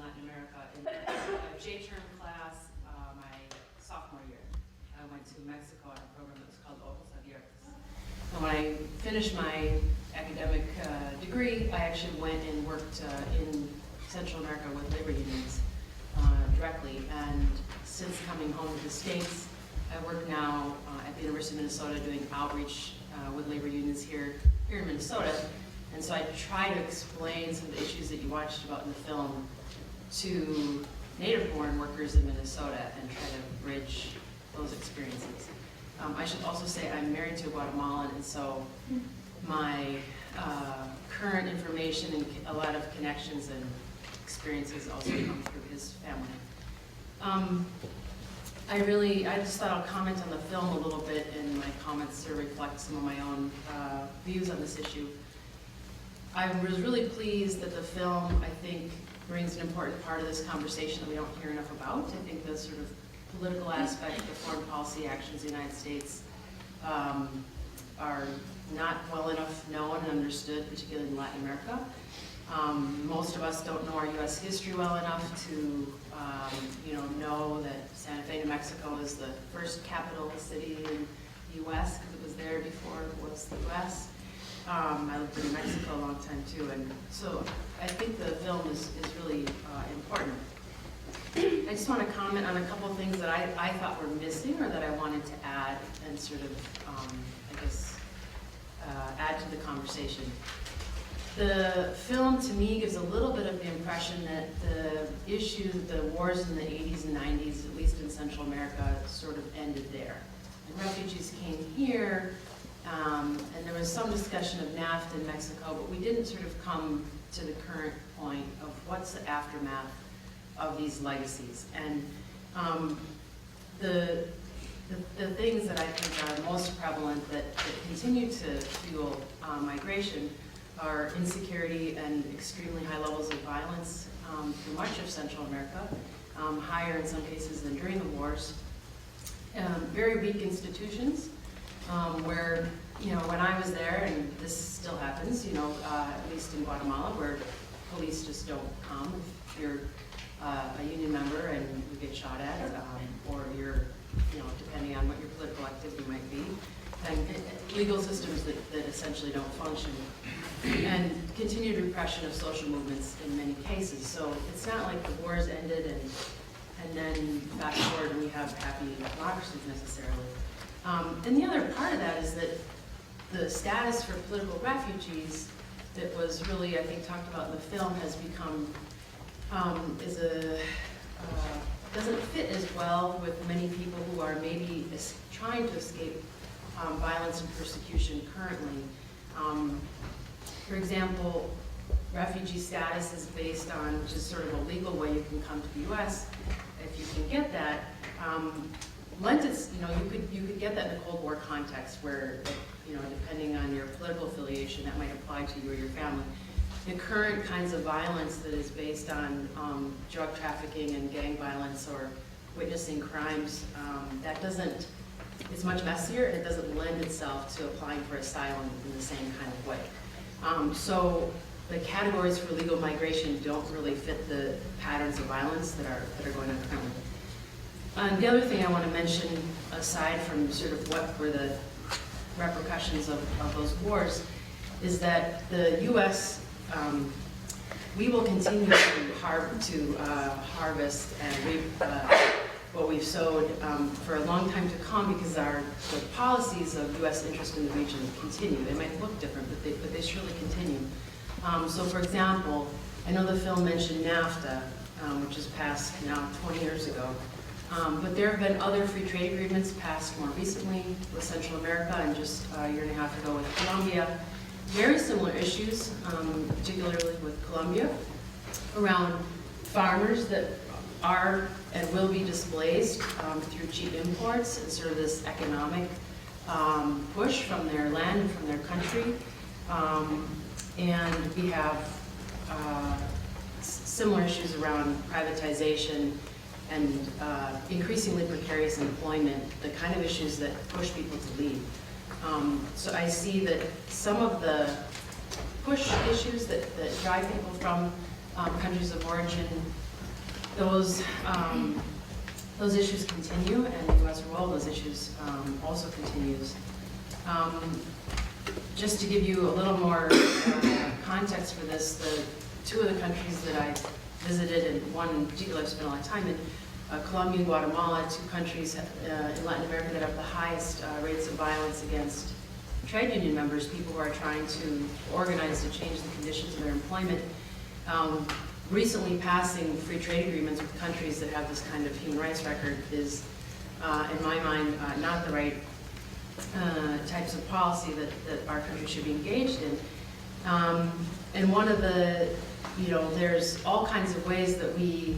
Latin America in a J-term class my sophomore year. I went to Mexico on a program that was called Ojos Abiertos. And when I finished my academic degree, I actually went and worked in Central America with labor unions directly. And since coming home to the States, I work now at the University of Minnesota doing outreach with labor unions here in Minnesota. And so I try to explain some of the issues that you watched about in the film to native-born workers in Minnesota and try to bridge those experiences. I should also say I'm married to a Guatemalan, and so my current information and a lot of connections and experiences also come through his family. I just thought I'll comment on the film a little bit, and my comments to reflect some of my own views on this issue. I was really pleased that the film, I think, brings an important part of this conversation that we don't hear enough about. I think the sort of political aspect of foreign policy actions in the United States are not well enough known and understood, particularly in Latin America. Most of us don't know our U.S. history well enough to know that Santa Fe, New Mexico is the first capital city in the U.S. because it was there before it was the U.S. I lived in Mexico a long time too, and so I think the film is really important. I just want to comment on a couple of things that I thought were missing or that I wanted to add and sort of, add to the conversation. The film, to me, gives a little bit of the impression that the issues, the wars in the 80s and 90s, at least in Central America, sort of ended there. And refugees came here, and there was some discussion of NAFTA in Mexico, but we didn't sort of come to the current point of what's the aftermath of these legacies. And the things that I think are most prevalent that continue to fuel migration are insecurity and extremely high levels of violence through much of Central America, higher in some cases than during the wars. Very weak institutions where, when I was there, and this still happens, at least in Guatemala, where police just don't come if you're a union member and you get shot at, or you're, depending on what your political activity might be, and legal systems that essentially don't function, and continued repression of social movements in many cases. So it's not like the wars ended and then fast forward and we have happy democracies necessarily. And the other part of that is that the status for political refugees that was really, I think, talked about in the film has become, doesn't fit as well with many people who are maybe trying to escape violence and persecution currently. For example, refugee status is based on just sort of a legal way you can come to the U.S. If you can get that, you could get that in a Cold War context where, depending on your political affiliation, that might apply to you or your family. The current kinds of violence that is based on drug trafficking and gang violence or witnessing crimes, it's much messier, and it doesn't lend itself to applying for asylum in the same kind of way. So the categories for legal migration don't really fit the patterns of violence that are going on currently. The other thing I want to mention, aside from sort of what were the repercussions of those wars, is that the U.S. We will continue to harvest and reap what we've sowed for a long time to come, because the policies of U.S. interest in the region continue. They might look different, but they surely continue. So, for example, I know the film mentioned NAFTA, which was passed now 20 years ago. But there have been other free trade agreements passed more recently with Central America and just a year and a half ago with Colombia. Very similar issues, particularly with Colombia, around farmers that are and will be displaced through cheap imports and sort of this economic push from their land and from their country. And we have similar issues around privatization and increasingly precarious employment, the kind of issues that push people to leave. So I see that some of the push issues that drive people from countries of origin those issues continue, and the U.S. role, those issues also continues. Just to give you a little more context for this, two of the countries that I visited, and one in particular I've spent a lot of time in, Colombia and Guatemala, two countries in Latin America that have the highest rates of violence against trade union members, people who are trying to organize to change the conditions of their employment. Recently passing free trade agreements with countries that have this kind of human rights record is, in my mind, not the right types of policy that our country should be engaged in. And one of the, there's all kinds of ways that the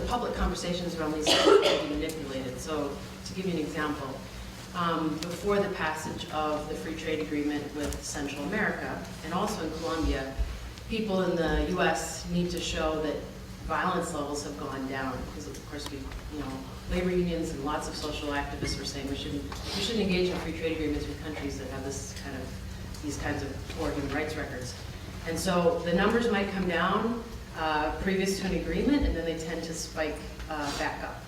public conversations around these things can be manipulated. So to give you an example, before the passage of the free trade agreement with Central America, and also in Colombia, people in the U.S. need to show that violence levels have gone down, because of course labor unions and lots of social activists were saying we shouldn't engage in free trade agreements with countries that have these kinds of poor human rights records. And so the numbers might come down previous to an agreement, and then they tend to spike back up.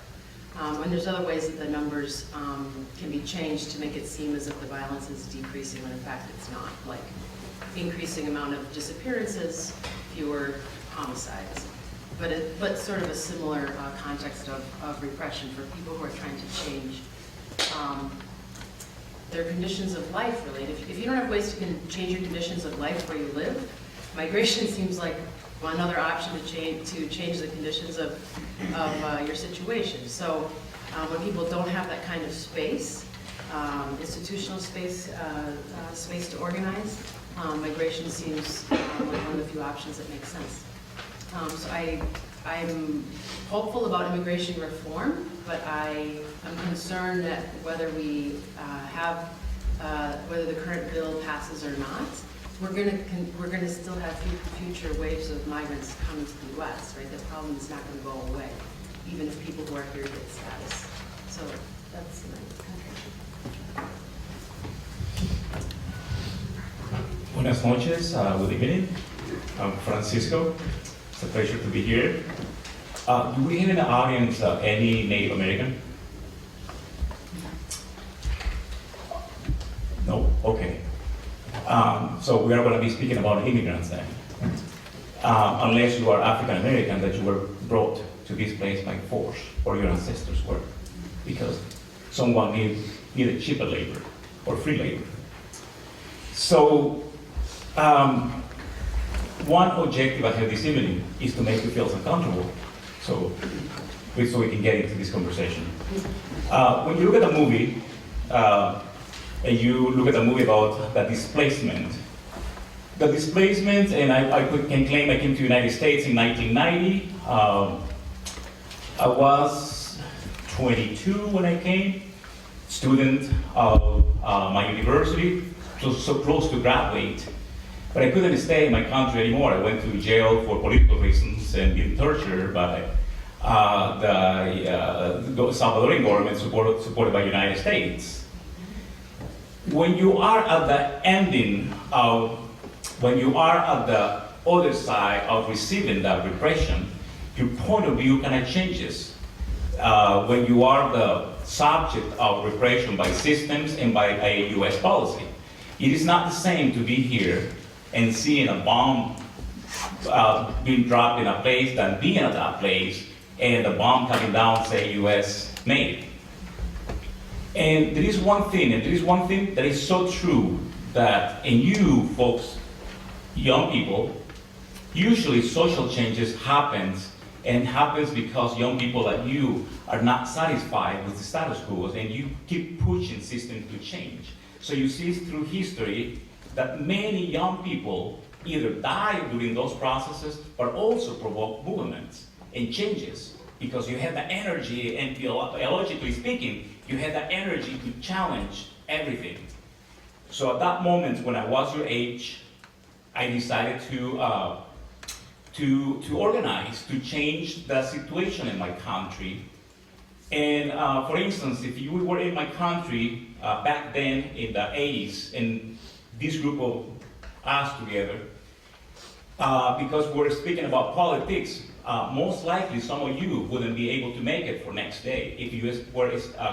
And there's other ways that the numbers can be changed to make it seem as if the violence is decreasing when in fact it's not, like increasing amount of disappearances, fewer homicides. But sort of a similar context of repression for people who are trying to change their conditions of life, really. And if you don't have ways to change your conditions of life where you live, migration seems like another option to change the conditions of your situation. So when people don't have that kind of space, institutional space, space to organize, migration seems like one of the few options that make sense. So I'm hopeful about immigration reform, but I'm concerned that whether whether the current bill passes or not, we're going to still have future waves of migrants coming to the U.S., right? The problem is not going to go away, even if people who are here get status. So that's my contribution. Buenas noches, good evening. I'm Francisco. It's a pleasure to be here. Do we have in the audience any Native American? No? Okay. So we are going to be speaking about immigrants then. Unless you are African American, that you were brought to this place by force, or your ancestors were, because someone needed cheaper labor or free labor. So one objective I have this evening is to make you feel uncomfortable, so we can get into this conversation. When you look at a movie, and you look at a movie about the displacement, and I can claim I came to the United States in 1990. I was 22 when I came, student of my university, so close to graduate. But I couldn't stay in my country anymore. I went to jail for political reasons and been tortured by the Salvadorian government supported by the United States. When you are at the ending of, when you are at the other side of receiving that repression, your point of view kind of changes. When you are the subject of repression by systems and by a US policy. It is not the same to be here and seeing a bomb being dropped in a place than being at that place and the bomb coming down, say, US made. And there is one thing that is so true, that in you folks, young people, usually social changes happens because young people like you are not satisfied with the status quo and you keep pushing systems to change. So you see through history that many young people either die during those processes or also provoke movements and changes because you have the energy, and biologically speaking, you have the energy to challenge everything. So at that moment when I was your age, I decided to organize, to change the situation in my country. And for instance, if you were in my country back then in the 80s, and this group of us together, Because we're speaking about politics, most likely some of you wouldn't be able to make it for next day if you were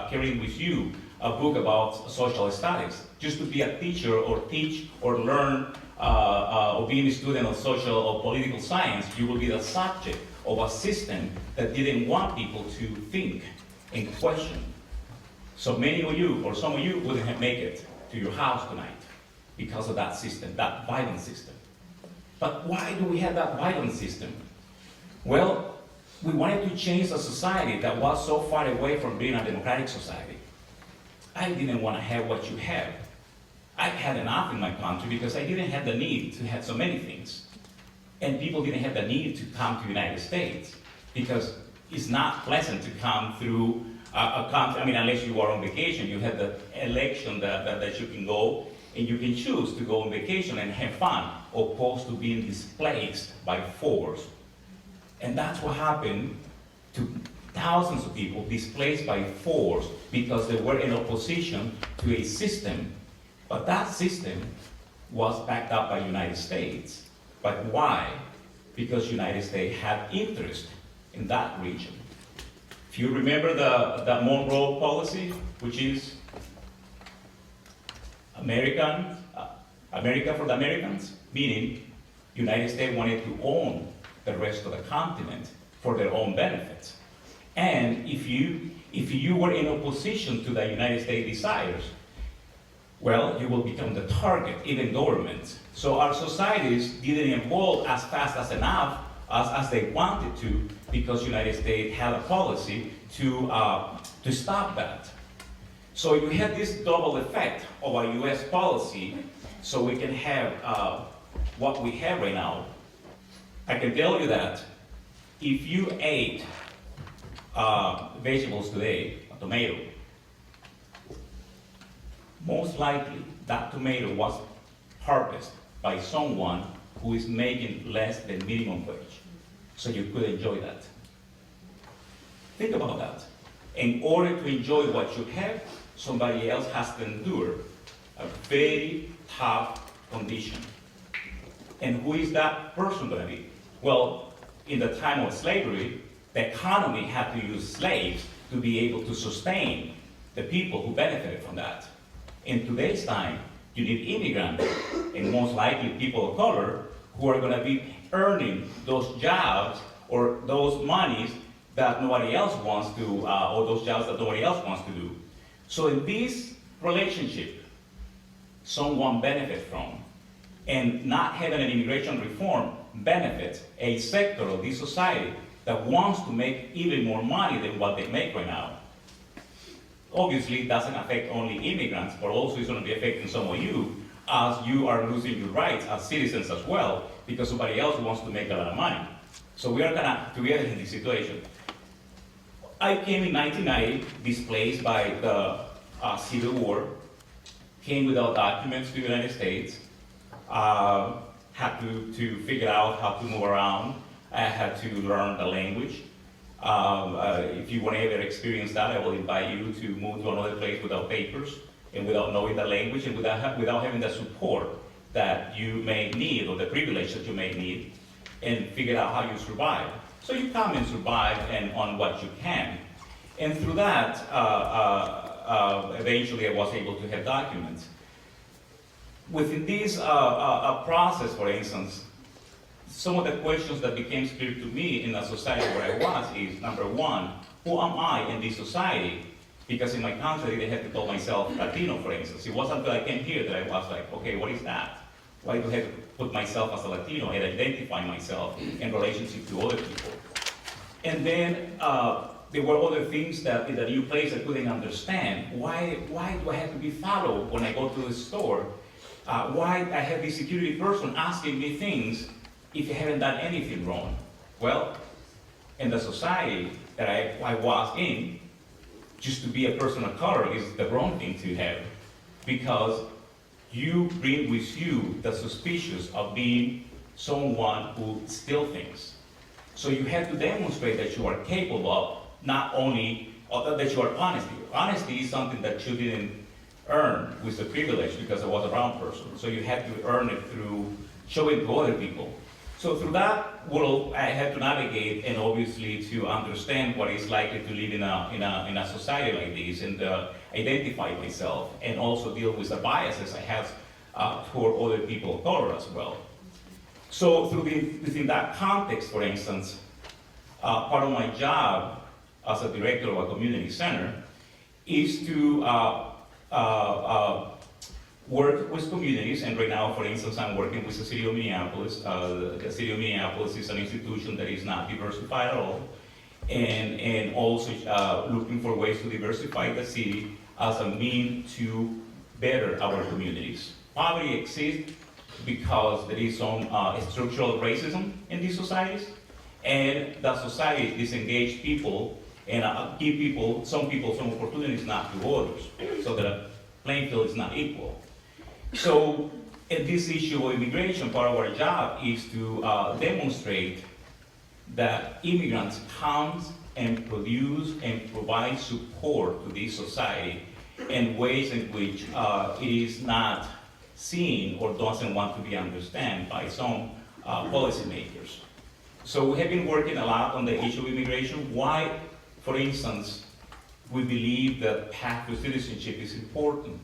carrying with you a book about social studies. Just to be a teacher or teach or learn or being a student of social or political science, you will be the subject of a system that didn't want people to think and question. So many of you, or some of you, wouldn't have made it to your house tonight because of that system, that violent system. But why do we have that violent system? Well, we wanted to change a society that was so far away from being a democratic society. I didn't want to have what you have. I had enough in my country because I didn't have the need to have so many things. And people didn't have the need to come to the United States because it's not pleasant to come through a country. I mean, unless you are on vacation, you have the election that you can go and you can choose to go on vacation and have fun, opposed to being displaced by force. And that's what happened to thousands of people displaced by force because they were in opposition to a system. But that system was backed up by the United States. But why? Because the United States had interest in that region. If you remember the Monroe Policy, which is America for the Americans, meaning United States wanted to own the rest of the continent for their own benefits. And if you were in opposition to the United States desires, well, you will become the target, even governments. So our societies didn't evolve as fast as enough as they wanted to because the United States had a policy to stop that. So you have this double effect of a US policy so we can have what we have right now. I can tell you that if you ate vegetables today, a tomato, most likely that tomato was harvested by someone who is making less than minimum wage. So you could enjoy that. Think about that. In order to enjoy what you have, somebody else has to endure a very tough condition. And who is that person going to be? Well, in the time of slavery, the economy had to use slaves to be able to sustain the people who benefited from that. In today's time, you need immigrants, and most likely people of color, who are going to be earning those jobs or those monies that nobody else wants to, or those jobs that nobody else wants to do. So in this relationship, someone benefits from, and not having an immigration reform benefits a sector of this society that wants to make even more money than what they make right now. Obviously, it doesn't affect only immigrants, but also it's going to be affecting some of you as you are losing your rights as citizens as well, because somebody else wants to make a lot of money. So we are kind of together in this situation. I came in 1990, displaced by the Civil War, came without documents to the United States, had to figure out how to move around. I had to learn the language. If you want to ever experience that, I will invite you to move to another place without papers and without knowing the language and without having the support that you may need or the privilege that you may need, and figure out how you survive. So you come and survive and on what you can. And through that, eventually I was able to have documents. Within this process, for instance, some of the questions that became clear to me in the society where I was is, number one, who am I in this society? Because in my country, I didn't have to call myself Latino, for instance. It wasn't until I came here that I was like, okay, what is that? Why do I have to put myself as a Latino and identify myself in relationship to other people? And then there were other things that in the new place I couldn't understand. Why do I have to be followed when I go to the store? Why I have this security person asking me things if I haven't done anything wrong? Well, in the society that I was in, just to be a person of color is the wrong thing to have, because you bring with you the suspicious of being someone who steals things. So you have to demonstrate that you are capable of not only that you are honest. Honesty is something that you didn't earn with the privilege because I was a brown person. So you had to earn it through showing to other people. So through that world, I had to navigate and obviously to understand what it's like to live in a society like this and identify myself and also deal with the biases I have toward other people of color as well. So within that context, for instance, part of my job as a director of a community center is to work with communities, and right now, for instance, I'm working with the City of Minneapolis. The City of Minneapolis is an institution that is not diversified at all, and also looking for ways to diversify the city as a means to better our communities. Poverty exists because there is some structural racism in these societies, and the society disengage people and give some people some opportunities not to others, so that the playing field is not equal. So, in this issue of immigration, part of our job is to demonstrate that immigrants come and produce and provide support to this society in ways in which it is not seen or doesn't want to be understood by some policymakers. So we have been working a lot on the issue of immigration. Why, for instance, we believe that path to citizenship is important.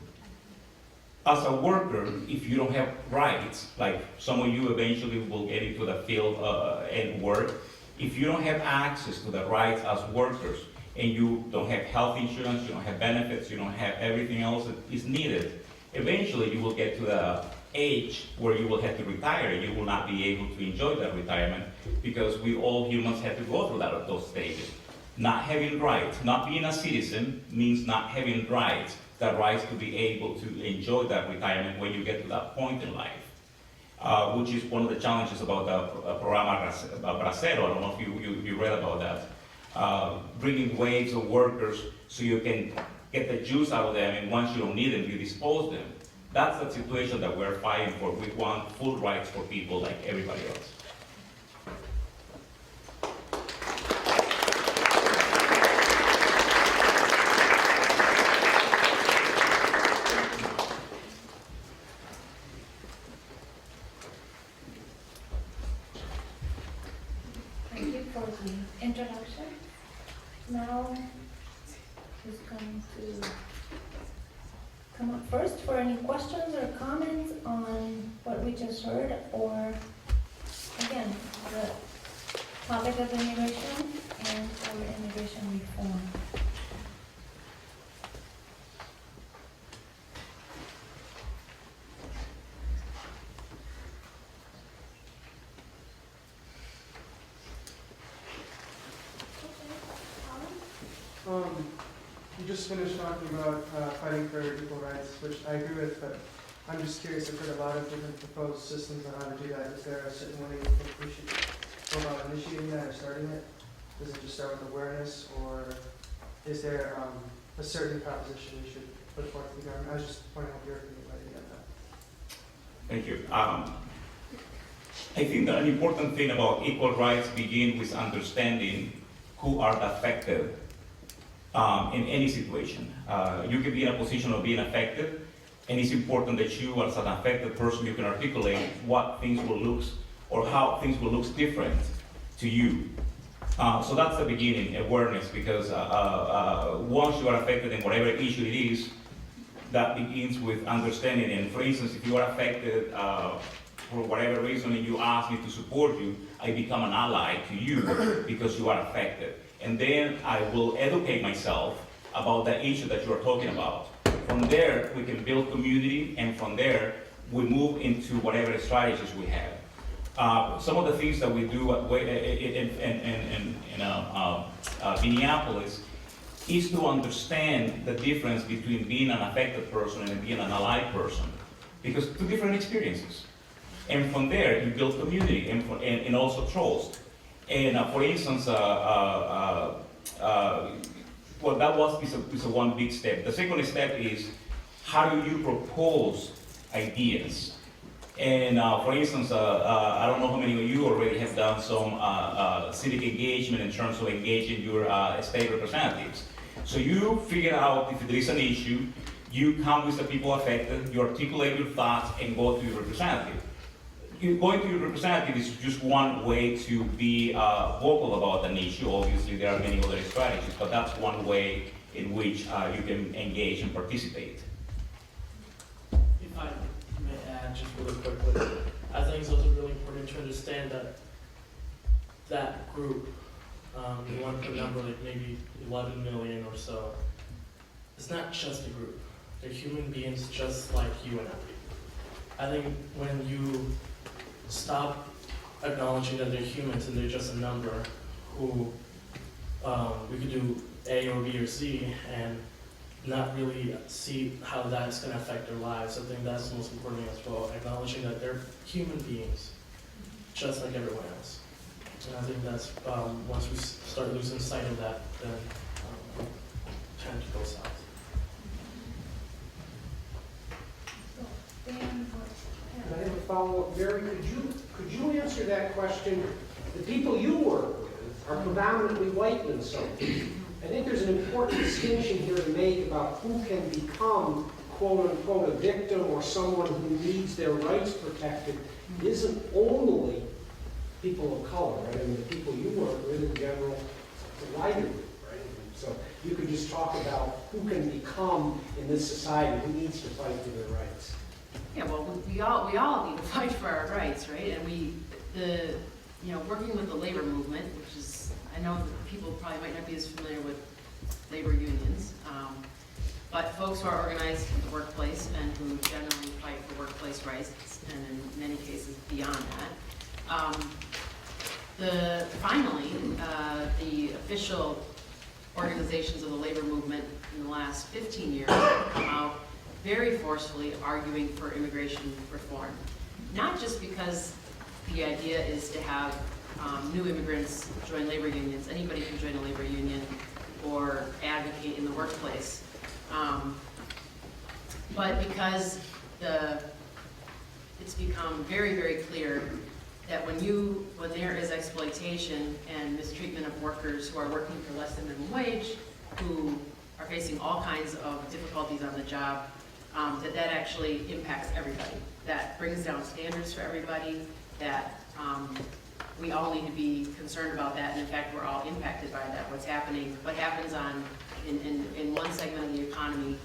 As a worker, if you don't have rights, like some of you eventually will get into the field and work, if you don't have access to the rights as workers, and you don't have health insurance, you don't have benefits, you don't have everything else that is needed, eventually you will get to the age where you will have to retire, and you will not be able to enjoy that retirement, because we all humans have to go through those stages. Not having rights, not being a citizen, means not having rights, the rights to be able to enjoy that retirement when you get to that point in life, which is one of the challenges about the Programa Bracero. I don't know if you read about that. Bringing waves of workers so you can get the juice out of them, and once you don't need them, you dispose them. That's the situation that we're fighting for. We want full rights for people like everybody else. Thank you for the introduction. Now, who's going to come up first for any questions or comments on what we just heard, or again, the topic of immigration and our immigration reform? You just finished talking about fighting for equal rights, which I agree with, but I'm just curious. I've heard a lot of different proposed systems on how to do that. Is there a certain way you think we should go about initiating that or starting it? Does it just start with awareness, or is there a certain proposition we should put forth to the government? I was just pointing out your opinion on that. Thank you. I think that an important thing about equal rights begins with understanding who are affected in any situation. You can be in a position of being affected, and it's important that you, as an affected person, you can articulate what things will look, or how things will look different to you. So that's the beginning, awareness, because once you are affected in whatever issue it is, that begins with understanding. And for instance, if you are affected for whatever reason and you ask me to support you, I become an ally to you because you are affected. And then I will educate myself about the issue that you are talking about. From there, we can build community, and from there, we move into whatever strategies we have. Some of the things that we do in Minneapolis is to understand the difference between being an affected person and being an allied person, because two different experiences. And from there, you build community and also trust. And for instance, well, that was is a one big step. The second step is, how do you propose ideas? And for instance, I don't know how many of you already have done some civic engagement in terms of engaging your state representatives. So you figure out if there is an issue, you come with the people affected, you articulate your thoughts, and go to your representative. going to your representative is just one way to be vocal about an issue. Obviously, there are many other strategies, but that's one way in which you can engage and participate. If I may add just really quickly, I think it's also really important to understand that that group, you want to put a number like maybe 11 million or so, it's not just a group. They're human beings just like you and I. I think when you stop acknowledging that they're humans and they're just a number who we could do A or B or C and not really see how that's going to affect their lives. I think that's the most important as well, acknowledging that they're human beings, just like everyone else. And I think that's, once we start losing sight of that, then tend to go south. Dan, And I have a follow-up. Mary, could you answer that question? The people you work with are predominantly white Minnesotans. I think there's an important distinction here to make about who can become, quote-unquote, a victim or someone who needs their rights protected. It isn't only people of color, right? I mean, the people you work with in general, it's a wider group, right? So you could just talk about who can become in this society, who needs to fight for their rights. Yeah, well, we all need to fight for our rights, right? And working with the labor movement, which is, I know that people probably might not be as familiar with labor unions, but folks who are organized in the workplace and who generally fight for workplace rights, and in many cases beyond that. Finally, the official organizations of the labor movement in the last 15 years have come out very forcefully arguing for immigration reform. Not just because the idea is to have new immigrants join labor unions. Anybody can join a labor union or advocate in the workplace. But because it's become very, very clear that when there is exploitation and mistreatment of workers who are working for less than minimum wage, who are facing all kinds of difficulties on the job, that actually impacts everybody. That brings down standards for everybody, that we all need to be concerned about that, and in fact, we're all impacted by that. What happens in one segment of the economy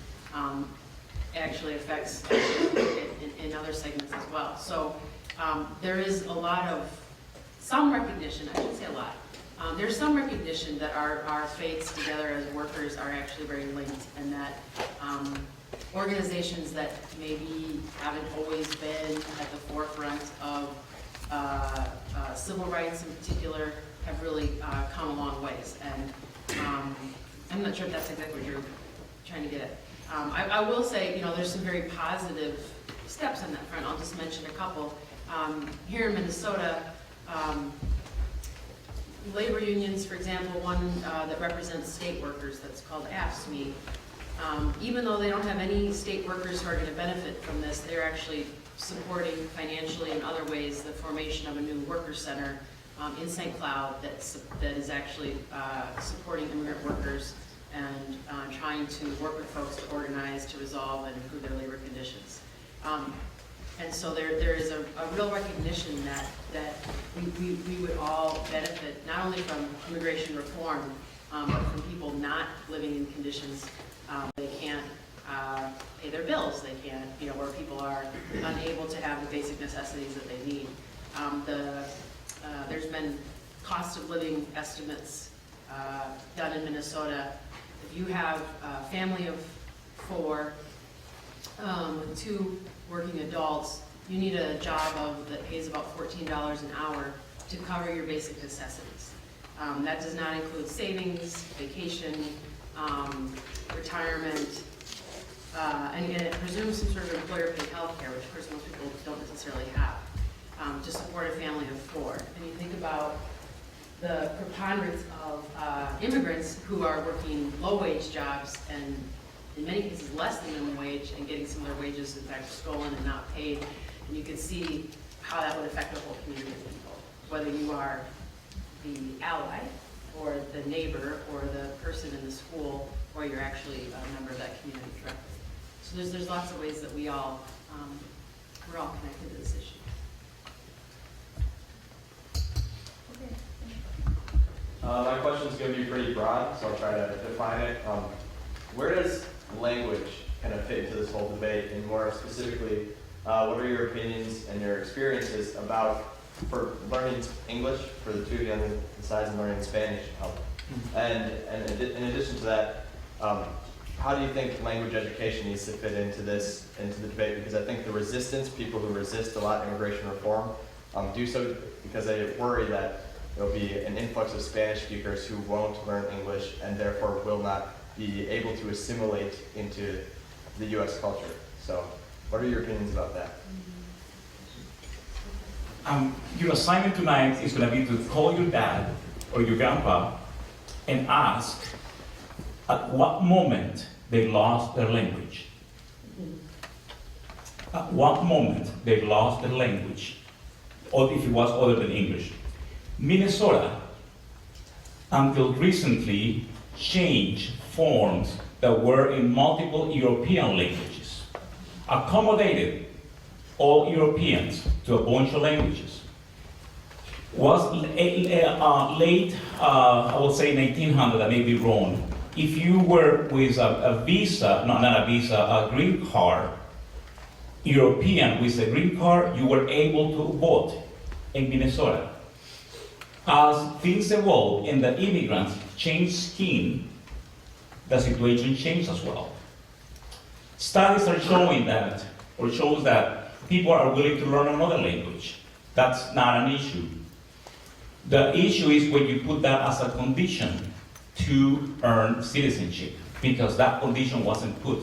actually affects in other segments as well. So there is some recognition, I shouldn't say a lot, there's some recognition that our fates together as workers are actually very linked, and that organizations that maybe haven't always been at the forefront of civil rights in particular have really come a long ways. And I'm not sure if that's exactly what you're trying to get at. I will say, there's some very positive steps on that front. I'll just mention a couple. Here in Minnesota, labor unions, for example, one that represents state workers that's called AFSCME, even though they don't have any state workers who are going to benefit from this, they're actually supporting financially in other ways the formation of a new worker center in St. Cloud that is actually supporting immigrant workers and trying to work with folks to organize, to resolve, and improve their labor conditions. And so there is a real recognition that we would all benefit not only from immigration reform, but from people not living in conditions they can't pay their bills, they can't, where people are unable to have the basic necessities that they need. There's been cost of living estimates done in Minnesota. If you have a family of 4 with 2 working adults, you need a job that pays about $14 an hour to cover your basic necessities. That does not include savings, vacation, retirement, and again, it presumes some sort of employer-paid health care, which of course most people don't necessarily have, to support a family of 4. And you think about the preponderance of immigrants who are working low-wage jobs and in many cases less than minimum wage and getting some of their wages in fact stolen and not paid. And you can see how that would affect the whole community of people, whether you are the ally or the neighbor or the person in the school, or you're actually a member of that community directly. So there's lots of ways that we're all connected to this issue. My question is going to be pretty broad, so I'll try to define it. Where does language kind of fit into this whole debate, and more specifically, what are your opinions and your experiences about for learning English for the two of you on the sides and learning Spanish? And in addition to that, how do you think language education needs to fit into the debate? Because I think the resistance, people who resist a lot immigration reform, do so because they worry that there will be an influx of Spanish speakers who won't learn English and therefore will not be able to assimilate into the U.S. culture. So, what are your opinions about that? Your assignment tonight is going to be to call your dad or your grandpa and ask at what moment they lost their language. At what moment they lost their language, or if it was other than English. Minnesota, until recently, changed forms that were in multiple European languages, accommodated all Europeans to a bunch of languages. Was late, I would say 1900, I may be wrong, if you were with a visa, no, not a visa, a green card, European with a green card, you were able to vote in Minnesota. As things evolved and the immigrants changed skin, the situation changed as well. Studies are showing that, or shows that people are willing to learn another language. That's not an issue. The issue is when you put that as a condition to earn citizenship, because that condition wasn't put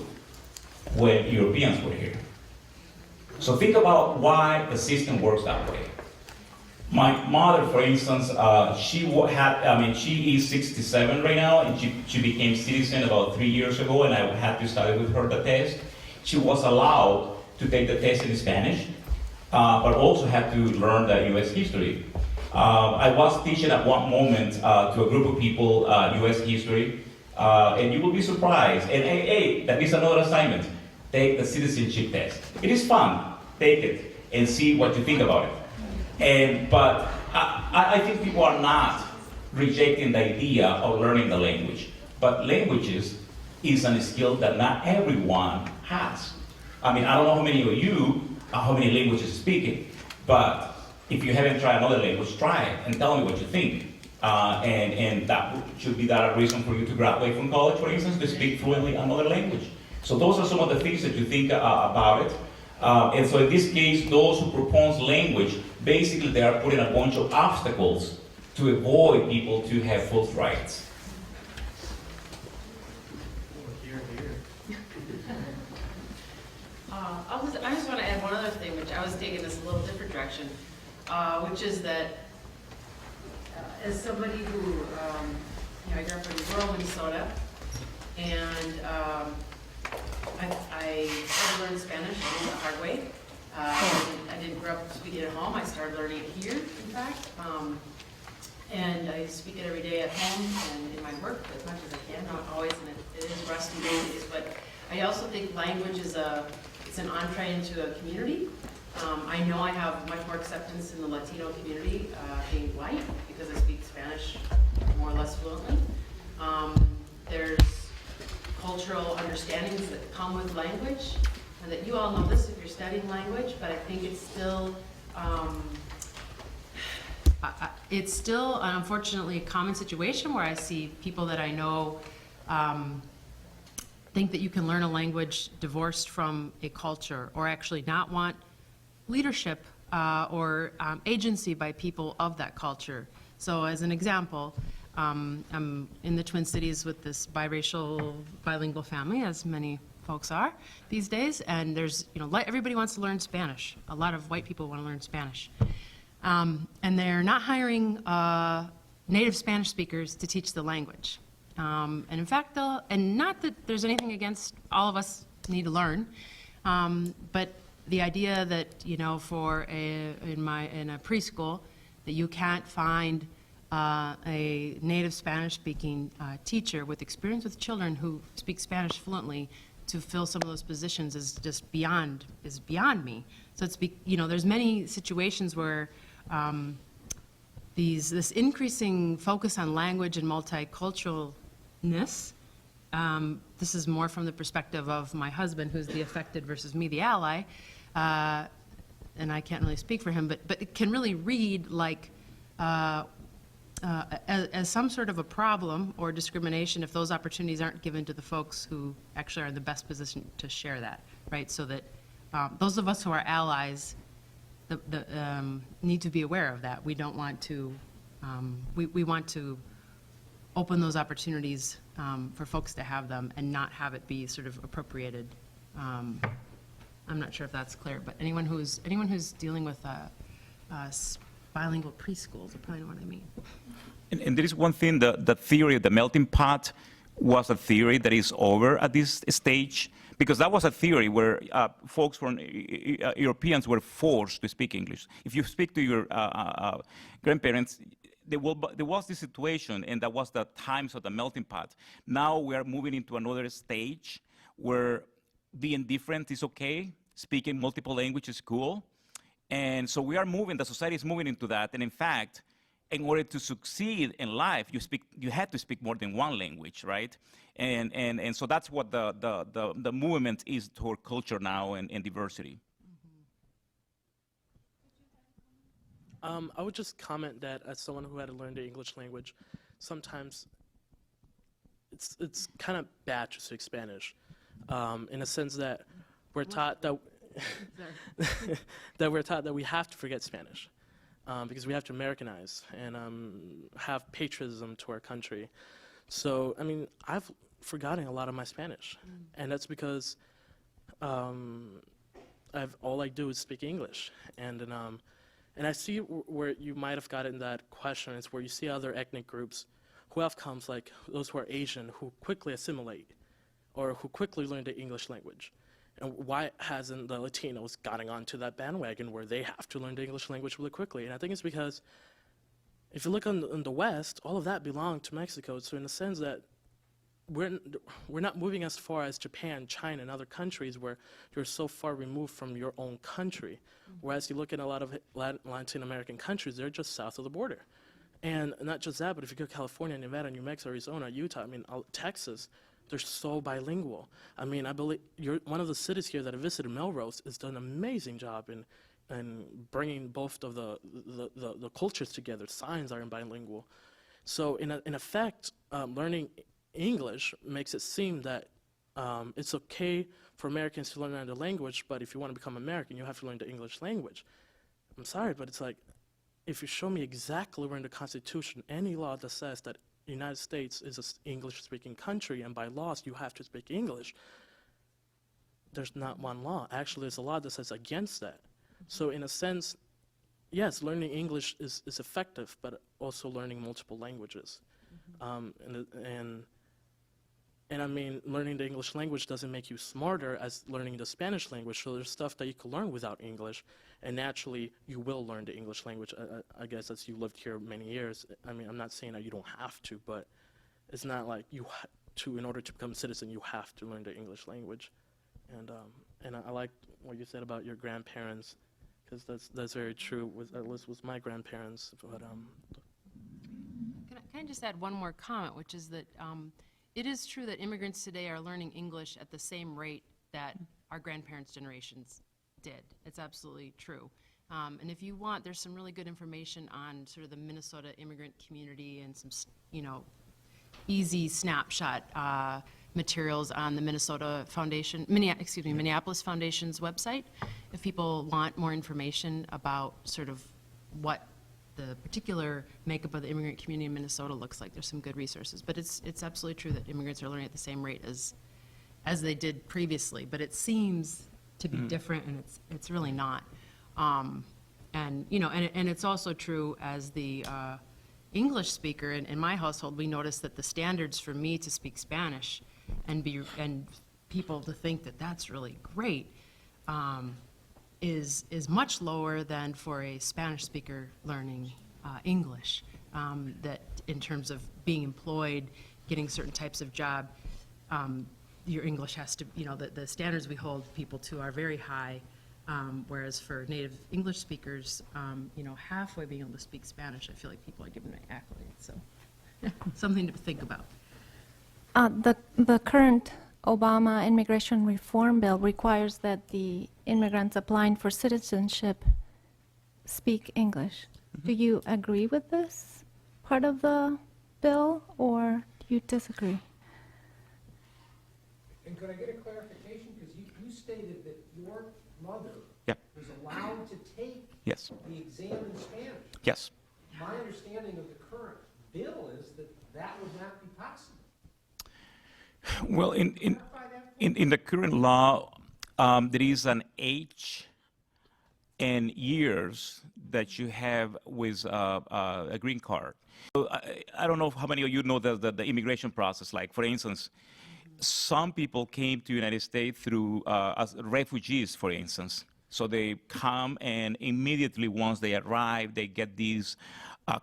when Europeans were here. So think about why the system works that way. My mother, for instance, she is 67 right now, and she became citizen about 3 years ago, and I had to study with her the test. She was allowed to take the test in Spanish, but also had to learn the U.S. history. I was teaching at one moment to a group of people U.S. history, and you will be surprised. And hey, that is another assignment. Take the citizenship test. It is fun. Take it and see what you think about it. But I think people are not rejecting the idea of learning the language. But languages is a skill that not everyone has. I mean, I don't know how many of you, how many languages speaking, but if you haven't tried another language, try it and tell me what you think. And that should be that a reason for you to graduate from college, for instance, to speak fluently another language. So those are some of the things that you think about it. And so in this case, those who propose language, basically they are putting a bunch of obstacles to avoid people to have full rights. I just want to add one other thing, which I was taking this a little different direction, which is that as somebody who, I grew up in rural Minnesota, and I started learning Spanish the hard way. I didn't grow up speaking at home. I started learning it here, in fact. And I speak it every day at home and in my work as much as I can, not always, and it is rusty days. But I also think language is it's an entree into a community. I know I have much more acceptance in the Latino community, being white, because I speak Spanish more or less fluently. There's cultural understandings that come with language, and that you all know this if you're studying language, but I think it's still, unfortunately a common situation where I see people that I know think that you can learn a language divorced from a culture, or actually not want leadership or agency by people of that culture. So as an example, I'm in the Twin Cities with this biracial, bilingual family, as many folks are these days, and there's, everybody wants to learn Spanish. A lot of white people want to learn Spanish. And they're not hiring native Spanish speakers to teach the language. And in fact, and not that there's anything against all of us need to learn, but the idea that, in a preschool, that you can't find a native Spanish-speaking teacher with experience with children who speak Spanish fluently to fill some of those positions is just beyond me. So there's many situations where this increasing focus on language and multiculturalness. This is more from the perspective of my husband, who's the affected, versus me, the ally. And I can't really speak for him, but it can really read like as some sort of a problem or discrimination if those opportunities aren't given to the folks who actually are in the best position to share that, right? So that those of us who are allies need to be aware of that. We don't want to, we want to open those opportunities for folks to have them and not have it be sort of appropriated. I'm not sure if that's clear, but anyone who's dealing with bilingual preschools will probably know what I mean. And there is one thing, the theory of the melting pot was a theory that is over at this stage, because that was a theory where folks from Europeans were forced to speak English. If you speak to your grandparents, there was this situation, and that was the times of the melting pot. Now we are moving into another stage where being different is okay, speaking multiple languages is cool. And so we are moving, the society is moving into that. And in fact, in order to succeed in life, you had to speak more than one language, right? And so that's what the movement is toward culture now and diversity. I would just comment that as someone who had to learn the English language, sometimes it's kind of bad to speak Spanish, in a sense that we're taught that we're taught that we have to forget Spanish because we have to Americanize and have patriotism to our country. So, I mean, I've forgotten a lot of my Spanish, and that's because all I do is speak English. And I see where you might have gotten that question. It's where you see other ethnic groups who have comes, like those who are Asian, who quickly assimilate or who quickly learn the English language. And why hasn't the Latinos gotten onto that bandwagon where they have to learn the English language really quickly? And I think it's because if you look in the West, all of that belonged to Mexico. So in the sense that we're not moving as far as Japan, China, and other countries where you're so far removed from your own country. Whereas you look at a lot of Latin American countries, they're just south of the border. And not just that, but if you go to California, Nevada, New Mexico, Arizona, Utah, I mean, Texas, they're so bilingual. I mean, I believe one of the cities here that I visited, Melrose, has done an amazing job in bringing both of the cultures together. Signs are in bilingual. So in effect, learning English makes it seem that it's okay for Americans to learn another language, but if you want to become American, you have to learn the English language. I'm sorry, but it's like, if you show me exactly where in the Constitution, any law that says that the United States is an English-speaking country, and by laws you have to speak English, there's not one law. Actually, there's a law that says against that. So in a sense, yes, learning English is effective, but also learning multiple languages. And I mean, learning the English language doesn't make you smarter as learning the Spanish language. So there's stuff that you can learn without English, and naturally you will learn the English language, I guess, as you lived here many years. I mean, I'm not saying that you don't have to, but it's not like in order to become a citizen, you have to learn the English language. And I like what you said about your grandparents, because that's very true, at least with my grandparents. But Can I just add one more comment, which is that it is true that immigrants today are learning English at the same rate that our grandparents' generations did. It's absolutely true. And if you want, there's some really good information on sort of the Minnesota immigrant community and some, easy snapshot materials on the Minneapolis Foundation's website. If people want more information about sort of what the particular makeup of the immigrant community in Minnesota looks like, there's some good resources. But it's absolutely true that immigrants are learning at the same rate as they did previously. But it seems to be different, and it's really not. And it's also true as the English speaker in my household. We noticed that the standards for me to speak Spanish and people to think that that's really great is much lower than for a Spanish speaker learning English. That in terms of being employed, getting certain types of job, your English has to, the standards we hold people to are very high. Whereas for native English speakers, halfway being able to speak Spanish, I feel like people are giving me accolades, so something to think about. The current Obama immigration reform bill requires that the immigrants applying for citizenship speak English. Do you agree with this part of the bill, or do you disagree? And could I get a clarification? Because you stated that your mother Yeah. was allowed to take Yes. the exam in Spanish. Yes. My understanding of the current bill is that that would not be possible. Well, Clarify that for me. in the current law, there is an age and years that you have with a green card. So I don't know how many of you know the immigration process. Like, for instance, some people came to the United States through as refugees, for instance. So they come, and immediately once they arrive, they get this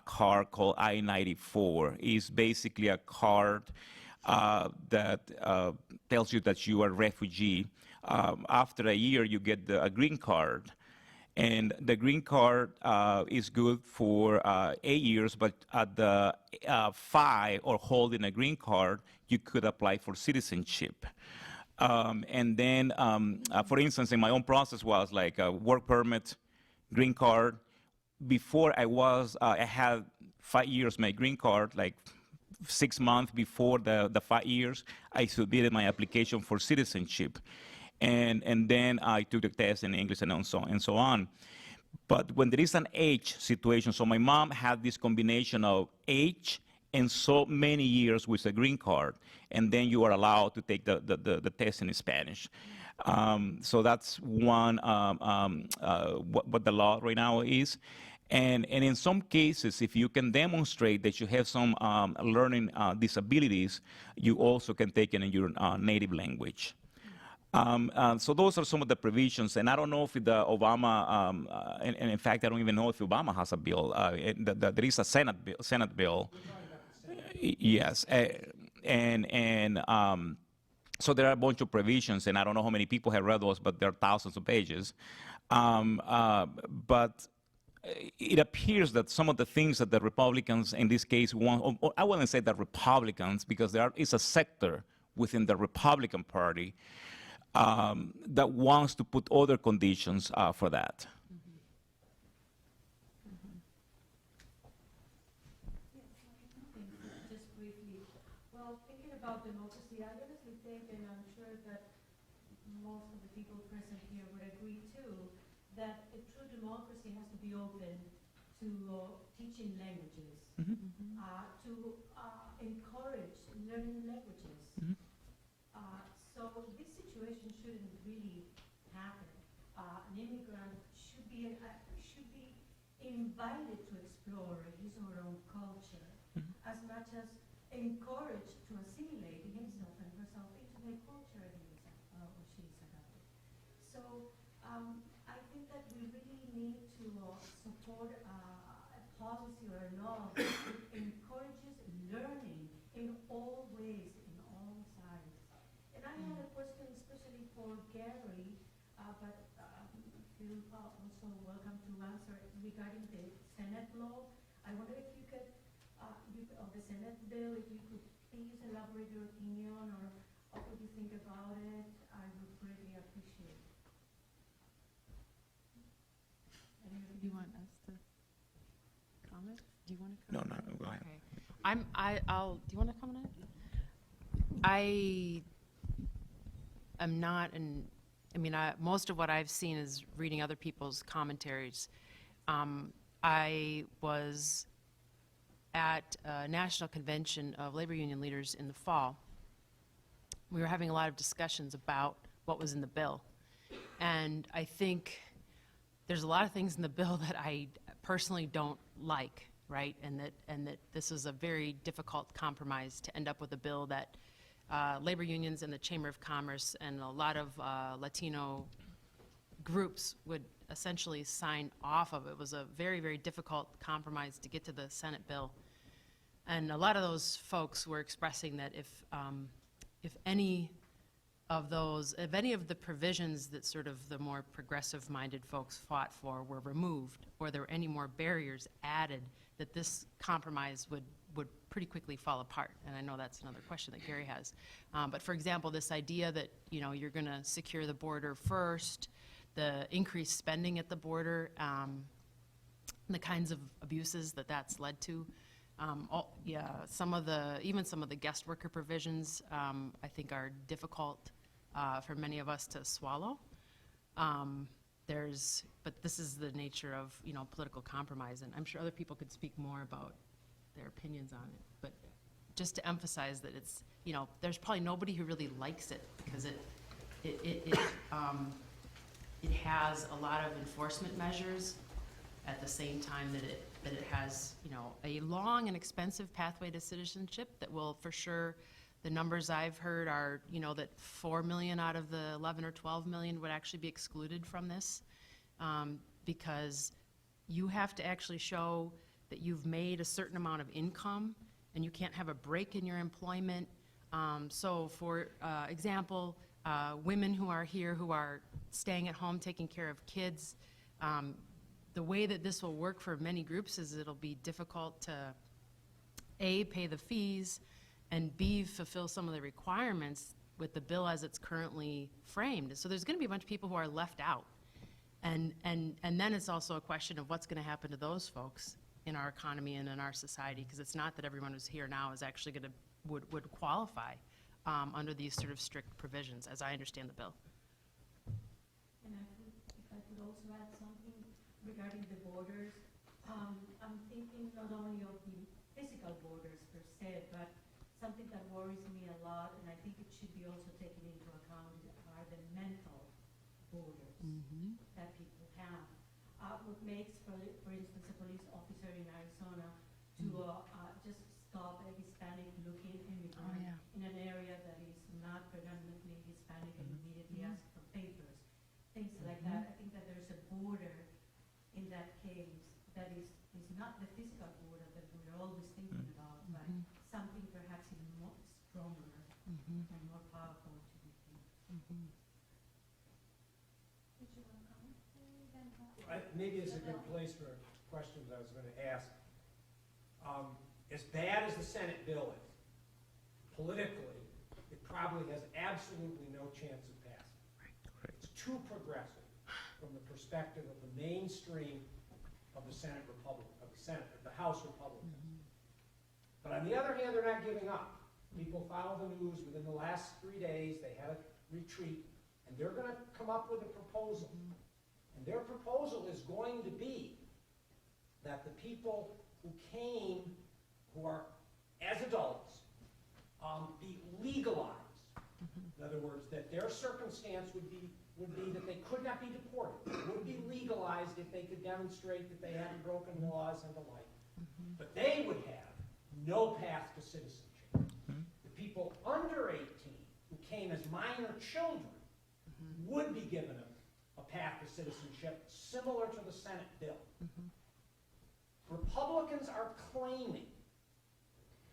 card called I-94. It's basically a card that tells you that you are a refugee. After a year, you get a green card. And the green card is good for 8 years, but at the 5 or holding a green card, you could apply for citizenship. And then, for instance, in my own process was like a work permit, green card. Before I had 5 years my green card, like 6 months before the 5 years, I submitted my application for citizenship. And then I took the test in English and so on. But when there is an age situation, so my mom had this combination of age and so many years with a green card, and then you are allowed to take the test in Spanish. So that's one, what the law right now is. And in some cases, if you can demonstrate that you have some learning disabilities, you also can take it in your native language. So those are some of the provisions, and I don't know if the Obama, and in fact, I don't even know if Obama has a bill. There is a Senate bill. Yes, so there are a bunch of provisions, and I don't know how many people have read those, but there are thousands of pages. But it appears that some of the things that the Republicans in this case want, or I wouldn't say that Republicans, because there is a sector within the Republican Party that wants to put other conditions for that. Just briefly, well, thinking about democracy, I honestly think, and I'm sure that most of the people present here would agree too, that a true democracy has to be open to teaching languages, to encourage learning languages. So this situation shouldn't really happen. An immigrant should be invited to explore his or her own culture, as much as encouraged to assimilate himself and herself into the culture he is or she is adopted. So I think that we really need to support a policy or a law that encourages learning in all ways, in all sides. And I had a question especially for Gary, but feel also welcome to answer regarding the Senate law. I wonder if you could, of the Senate bill, if you could please elaborate your opinion or what you think about it. I would greatly appreciate it. Do you want us to comment? Do you want to No, comment? no, go ahead. Okay. I'll, do you want to comment? I am not most of what I've seen is reading other people's commentaries. I was at a national convention of labor union leaders in the fall. We were having a lot of discussions about what was in the bill. And I think there's a lot of things in the bill that I personally don't like, right? And that this is a very difficult compromise to end up with a bill that labor unions and the Chamber of Commerce and a lot of Latino groups would essentially sign off of. It was a very, very difficult compromise to get to the Senate bill. And a lot of those folks were expressing that if any of any of the provisions that sort of the more progressive-minded folks fought for were removed, or there were any more barriers added, that this compromise would pretty quickly fall apart. And I know that's another question that Gary has. But for example, this idea that, you know, you're going to secure the border first, the increased spending at the border, the kinds of abuses that that's led to. Even some of the guest worker provisions, I think are difficult for many of us to swallow. But this is the nature of, you know, political compromise, and I'm sure other people could speak more about their opinions on it. But just to emphasize that it's, you know, there's probably nobody who really likes it, because it has a lot of enforcement measures at the same time that it has, you know, a long and expensive pathway to citizenship that will, for sure, the numbers I've heard are, you know, that 4 million out of the 11 or 12 million would actually be excluded from this, because you have to actually show that you've made a certain amount of income, and you can't have a break in your employment. So for example, women who are here who are staying at home taking care of kids, the way that this will work for many groups is it'll be difficult to, A, pay the fees, and B, fulfill some of the requirements with the bill as it's currently framed. So there's going to be a bunch of people who are left out. And then it's also a question of what's going to happen to those folks in our economy and in our society, because it's not that everyone who's here now is actually going to, would qualify under these sort of strict provisions, as I understand the bill. And if I could also add something regarding the borders, I'm thinking not only of the physical borders per se, but something that worries me a lot, and I think it should be also taken into account, are the mental borders that people have. What makes, for instance, a police officer in Arizona to just stop a Hispanic-looking immigrant in an area that is not predominantly Hispanic and immediately ask for papers, things like that. I think that there's a border in that case that is not the physical border that we're always thinking about, but something perhaps even more stronger and more powerful to be seen. Did you want to comment? Maybe it's a good place for questions I was going to ask. As bad as the Senate bill is, politically, it probably has absolutely no chance of passing. It's too progressive from the perspective of the mainstream of the Senate of the House Republicans. But on the other hand, they're not giving up. People follow the news. Within the last 3 days, they had a retreat, and they're going to come up with a proposal. And their proposal is going to be that the people who came, who are as adults, be legalized. In other words, that their circumstance would be that they could not be deported. It would be legalized if they could demonstrate that they hadn't broken laws and the like. But they would have no path to citizenship. The people under 18 who came as minor children would be given a path to citizenship similar to the Senate bill. Republicans are claiming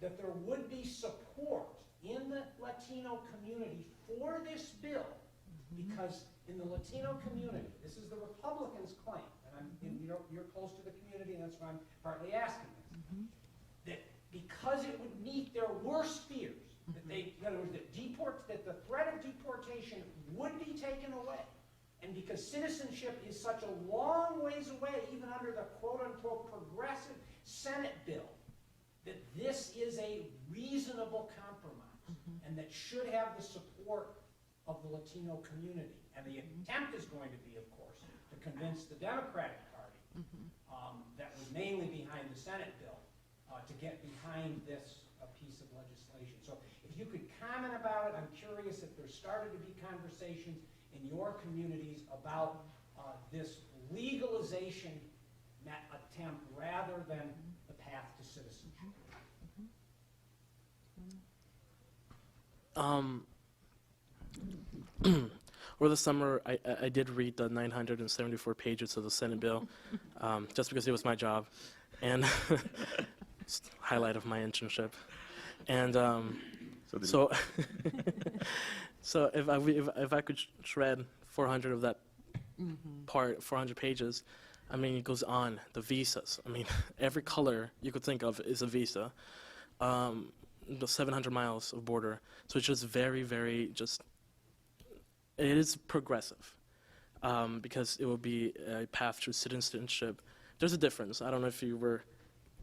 that there would be support in the Latino community for this bill because in the Latino community, this is the Republicans' claim, and you're close to the community, and that's why I'm partly asking this, that because it would meet their worst fears, that in other words, that the threat of deportation would be taken away, and because citizenship is such a long ways away, even under the quote-unquote progressive Senate bill, that this is a reasonable compromise, and that should have the support of the Latino community. And the attempt is going to be, of course, to convince the Democratic Party that was mainly behind the Senate bill to get behind this piece of legislation. So if you could comment about it, I'm curious if there started to be conversations in your communities about this legalization attempt rather than the path to citizenship. Over the summer, I did read the 974 pages of the Senate bill, just because it was my job, and highlight of my internship. And so So if I could shred 400 of that part, 400 pages, I mean, it goes on. The visas. I mean, every color you could think of is a visa. The 700 miles of border. So it's just very, very just. It is progressive, because it will be a path to citizenship. There's a difference. I don't know if you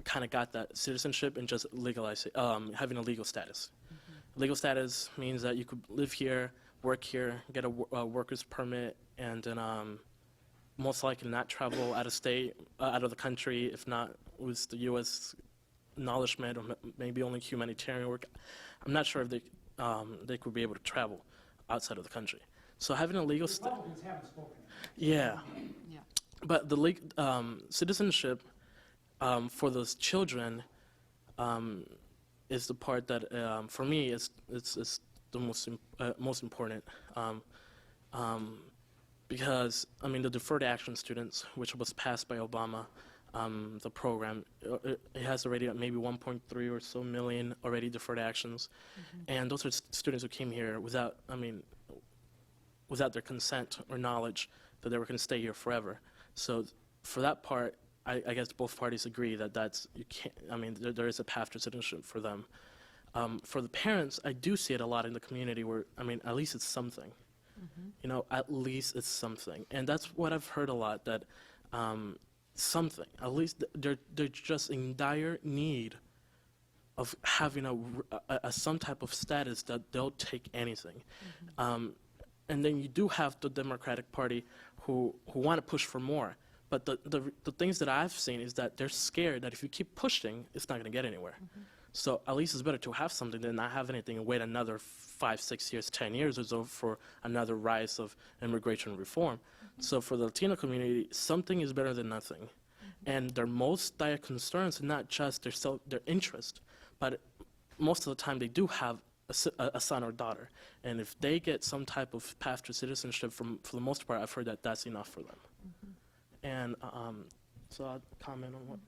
kind of got that citizenship and just having a legal status. Legal status means that you could live here, work here, get a worker's permit, and then most likely not travel out of state, out of the country, if not with the U.S. acknowledgement or maybe only humanitarian work. I'm not sure if they could be able to travel outside of the country. So having a legal status. Republicans haven't spoken. Yeah. Yeah. But the citizenship for those children is the part that, for me, is the most important. Because, I mean, the deferred action students, which was passed by Obama, the program, it has already maybe 1.3 or so million already deferred actions. And those are students who came here without their consent or knowledge that they were going to stay here forever. So for that part, I guess both parties agree that there is a path to citizenship for them. For the parents, I do see it a lot in the community where, at least it's something. At least it's something. And that's what I've heard a lot, that something, at least they're just in dire need of having some type of status that they'll take anything. And then you do have the Democratic Party who want to push for more. But the things that I've seen is that they're scared that if you keep pushing, it's not going to get anywhere. So at least it's better to have something than not have anything and wait another 5, 6 years, 10 years or so for another rise of immigration reform. So for the Latino community, something is better than nothing. And their most dire concerns are not just their interest, but most of the time they do have a son or daughter. And if they get some type of path to citizenship, for the most part, I've heard that that's enough for them. And so I'll comment on what.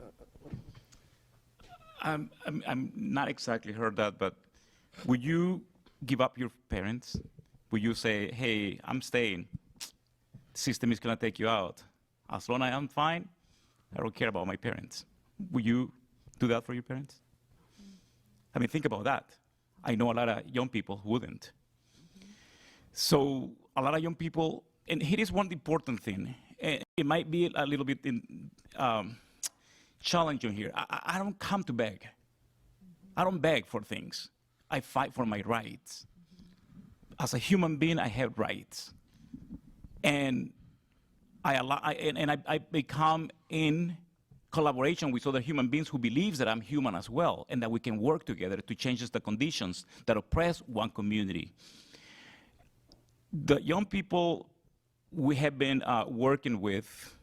I'm not exactly heard that, but would you give up your parents? Would you say, hey, I'm staying, the system is going to take you out. As long as I'm fine, I don't care about my parents. Would you do that for your parents? Think about that. I know a lot of young people who wouldn't. So a lot of young people, and here is one important thing. It might be a little bit challenging here. I don't come to beg. I don't beg for things. I fight for my rights. As a human being, I have rights. And I become in collaboration with other human beings who believes that I'm human as well, and that we can work together to change the conditions that oppress one community. The young people we have been working with,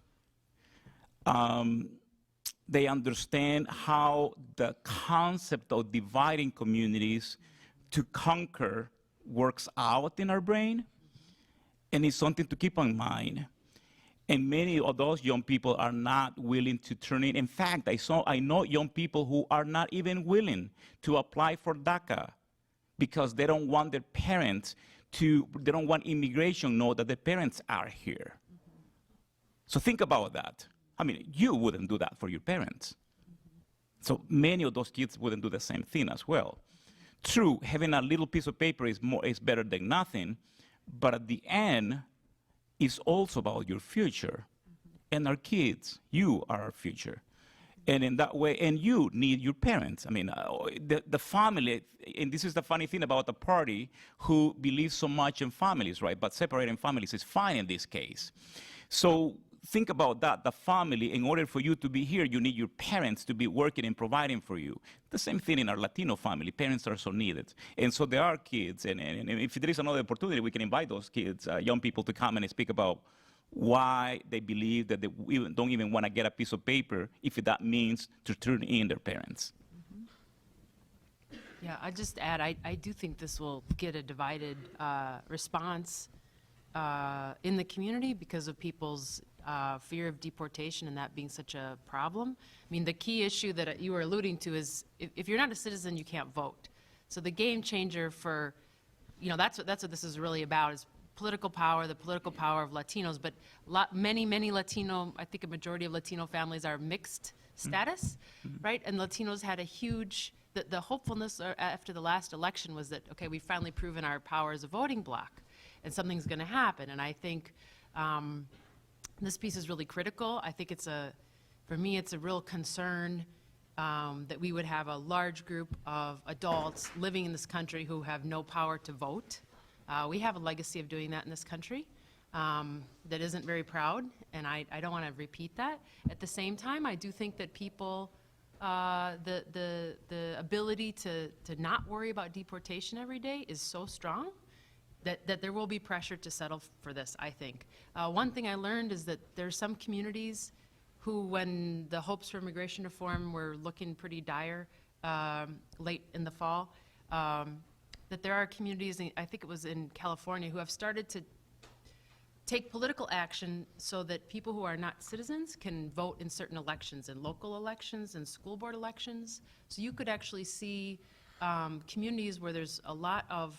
they understand how the concept of dividing communities to conquer works out in our brain, and it's something to keep in mind. And many of those young people are not willing to turn in. In fact, I know young people who are not even willing to apply for DACA because they don't want their parents they don't want immigration to know that their parents are here. So think about that. You wouldn't do that for your parents. So many of those kids wouldn't do the same thing as well. True, having a little piece of paper is better than nothing, but at the end, it's also about your future. And our kids, you are our future. And in that way, and you need your parents. The family, and this is the funny thing about the party who believes so much in families, right? But separating families is fine in this case. So think about that, the family. In order for you to be here, you need your parents to be working and providing for you. The same thing in our Latino family. Parents are so needed. And so there are kids, and if there is another opportunity, we can invite those kids, young people, to come and speak about why they believe that they don't even want to get a piece of paper if that means to turn in their parents. Yeah, I just add, I do think this will get a divided response in the community because of people's fear of deportation and that being such a problem. The key issue that you were alluding to is if you're not a citizen, you can't vote. So the game changer for that's what this is really about, is political power, the political power of Latinos. But many Latino, I think a majority of Latino families are mixed status, right? And Latinos had a huge, the hopefulness after the last election was that, okay, we've finally proven our power as a voting bloc, and something's going to happen. And I think this piece is really critical. I think for me, it's a real concern that we would have a large group of adults living in this country who have no power to vote. We have a legacy of doing that in this country that isn't very proud, and I don't want to repeat that. At the same time, I do think that people, the ability to not worry about deportation every day is so strong that there will be pressure to settle for this, I think. One thing I learned is that there's some communities who, when the hopes for immigration reform were looking pretty dire late in the fall, that there are communities, I think it was in California, who have started to take political action so that people who are not citizens can vote in certain elections, in local elections and school board elections. So you could actually see communities where there's a lot of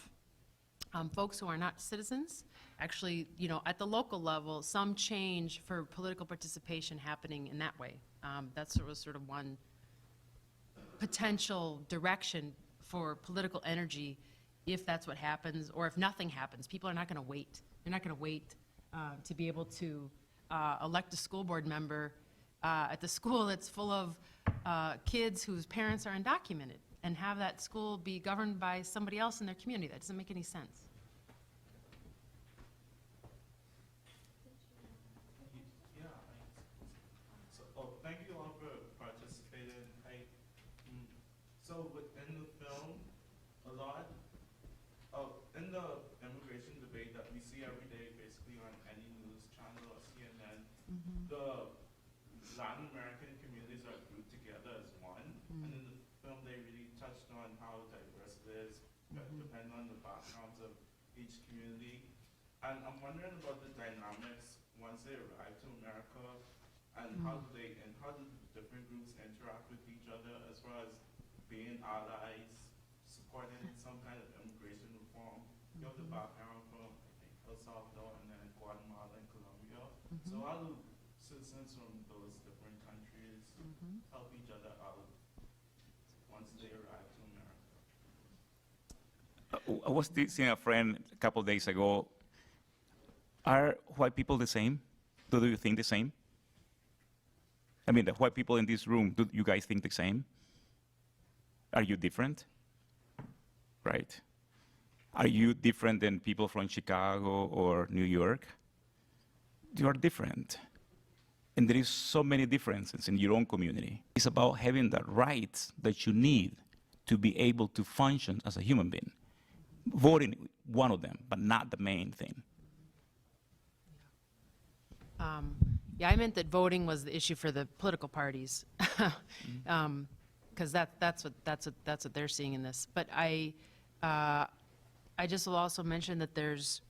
folks who are not citizens, actually, at the local level, some change for political participation happening in that way. That was sort of one potential direction for political energy if that's what happens, or if nothing happens. People are not going to wait. They're not going to wait to be able to elect a school board member at the school that's full of kids whose parents are undocumented, and have that school be governed by somebody else in their community. That doesn't make any sense. Yeah, thank you all for participating. So within the film, a lot in the immigration debate that we see every day, basically on any news channel or CNN, the Latin American communities are grouped together as one. And in the film, they really touched on how diverse it is, depending on the backgrounds of each community. And I'm wondering about the dynamics once they arrive to America, and how do different groups interact with each other as far as being allies, supporting some kind of immigration reform. You have the background from, I think, El Salvador and then Guatemala and Colombia. So how do citizens from those different countries help each other out once they arrive to America? I was seeing a friend a couple of days ago. Are white people the same? Do you think the same? I mean, the white people in this room, do you guys think the same? Are you different? Right? Are you different than people from Chicago or New York? You are different. And there is so many differences in your own community. It's about having the rights that you need to be able to function as a human being. Voting, one of them, but not the main thing. Yeah, I meant that voting was the issue for the political parties, because that's what they're seeing in this. But I just will also mention that there's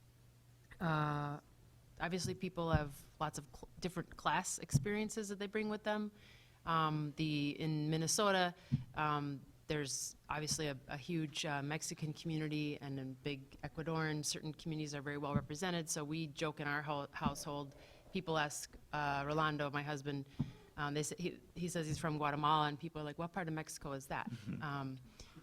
obviously people have lots of different class experiences that they bring with them. In Minnesota, there's obviously a huge Mexican community and a big Ecuadorian. Certain communities are very well represented. So we joke in our household. People ask Rolando, my husband, he says he's from Guatemala, and people are like, what part of Mexico is that?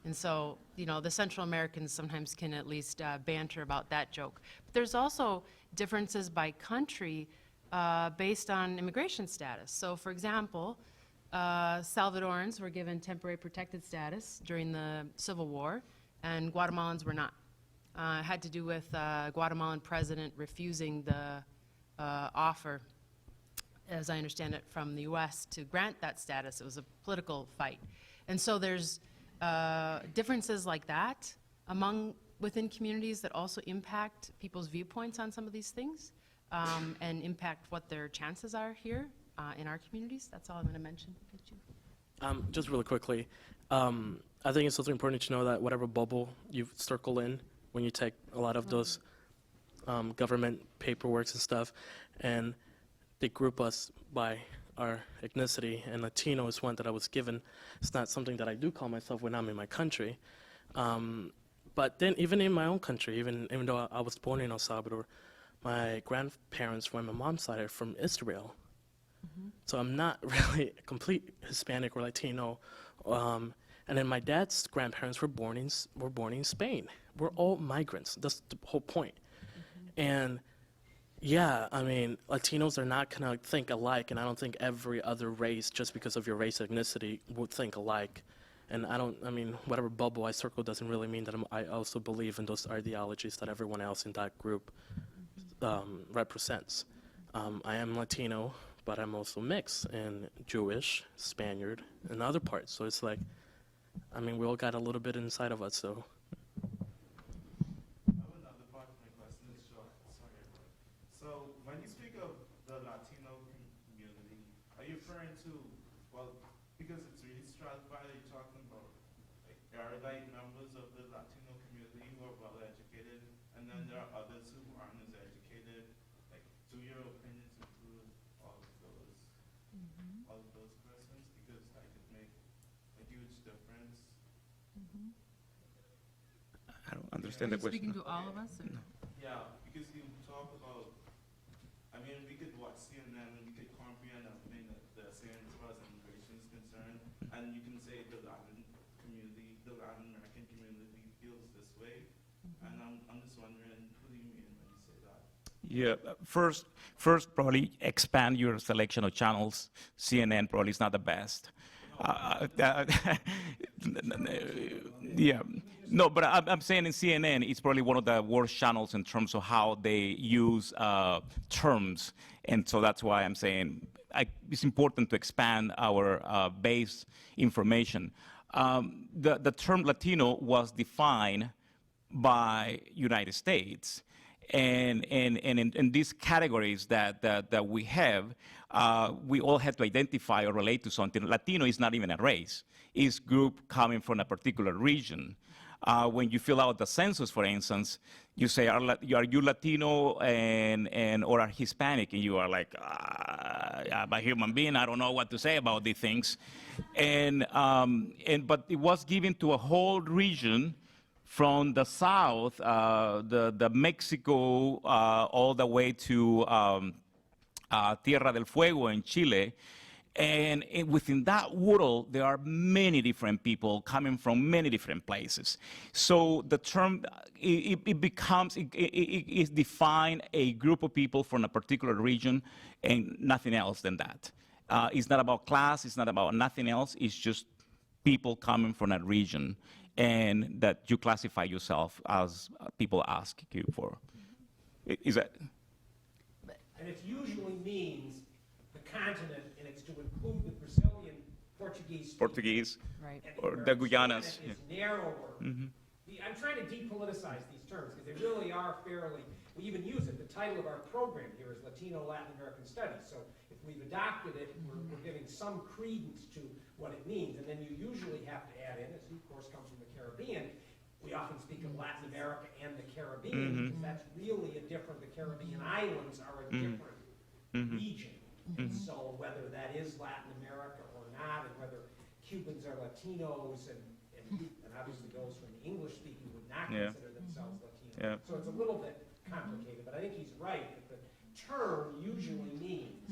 And so, the Central Americans sometimes can at least banter about that joke. But there's also differences by country based on immigration status. So, for example, Salvadorans were given temporary protected status during the Civil War, and Guatemalans were not. It had to do with Guatemalan president refusing the offer, as I understand it, from the U.S. to grant that status. It was a political fight. And so there's differences like that within communities that also impact people's viewpoints on some of these things, and impact what their chances are here in our communities. That's all I'm going to mention. Just really quickly, I think it's also important to know that whatever bubble you circle in when you take a lot of those government paperworks and stuff, and they group us by our ethnicity, and Latino is one that I was given. It's not something that I do call myself when I'm in my country. But then even in my own country, even though I was born in El Salvador, my grandparents were on my mom's side are from Israel. So I'm not really a complete Hispanic or Latino. And then my dad's grandparents were born in Spain. We're all migrants. That's the whole point. And yeah, I mean, Latinos are not gonna think alike, and I don't think every other race, just because of your race ethnicity, would think alike. And I mean, whatever bubble I circle doesn't really mean that I also believe in those ideologies that everyone else in that group represents. I am Latino, but I'm also mixed and Jewish, Spaniard, and other parts. So it's like, I mean, we all got a little bit inside of us, so. I have another part of my question. It's short. Sorry. So when you speak of the Latino community, are you referring to, well, because it's really stratified, are you talking about like erudite members of the Latino community who are well educated, and then there are others who aren't as educated? Like, do your opinions include all of those persons? Because that could make a huge difference. I don't understand the question. Speaking to all of us? Or? Yeah, because you talk about, I mean, we could watch CNN and we could comprehend everything that they're saying as far as immigration is concerned, and you can say the Latin community, the Latin American community feels this way, and I'm just wondering, who do you mean when you say that? Yeah, first probably expand your selection of channels. CNN probably is not the best. Yeah, no, but I'm saying in CNN, it's probably one of the worst channels in terms of how they use terms, and so that's why I'm saying it's important to expand our base information. The term Latino was defined by United States. And in these categories that we have, we all have to identify or relate to something. Latino is not even a race. It's group coming from a particular region. When you fill out the census, for instance, you say, are you Latino or are Hispanic? And you are like, I'm a human being. I don't know what to say about these things. But it was given to a whole region from the south, the Mexico, all the way to Tierra del Fuego in Chile. And within that world, there are many different people coming from many different places. So the term, it defines a group of people from a particular region and nothing else than that. It's not about class, it's not about nothing else, it's just people coming from a region, and that you classify yourself as people ask you for. Is that? And it usually means the continent, and it's to include the Brazilian Portuguese. Portuguese, Right. or the Guyanas. Is narrower. I'm trying to depoliticize these terms because they really are fairly, we even use it. The title of our program here is Latino Latin American Studies. So if we've adopted it, we're giving some credence to what it means. And then you usually have to add in, as you of course come from the Caribbean, we often speak of Latin America and the Caribbean because that's really a different, the Caribbean islands are a different region. And so whether that is Latin America or not, and whether Cubans are Latinos and obviously those from the English speaking would not consider themselves Latino. Yeah. So it's a little bit complicated, but I think he's right that the term usually means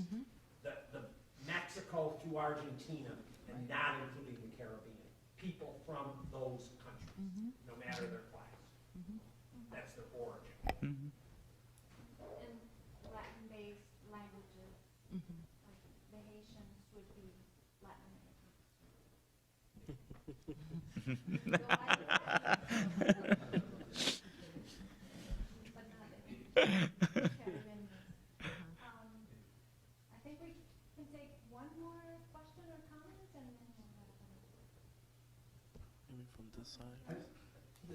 the Mexico through Argentina and not including the Caribbean. People from those countries, no matter their class. That's their origin. In Latin-based languages, like the Haitians would be Latin American. But not the Caribbean. I think we can take one more question or comment and then we'll have Maybe from this side. The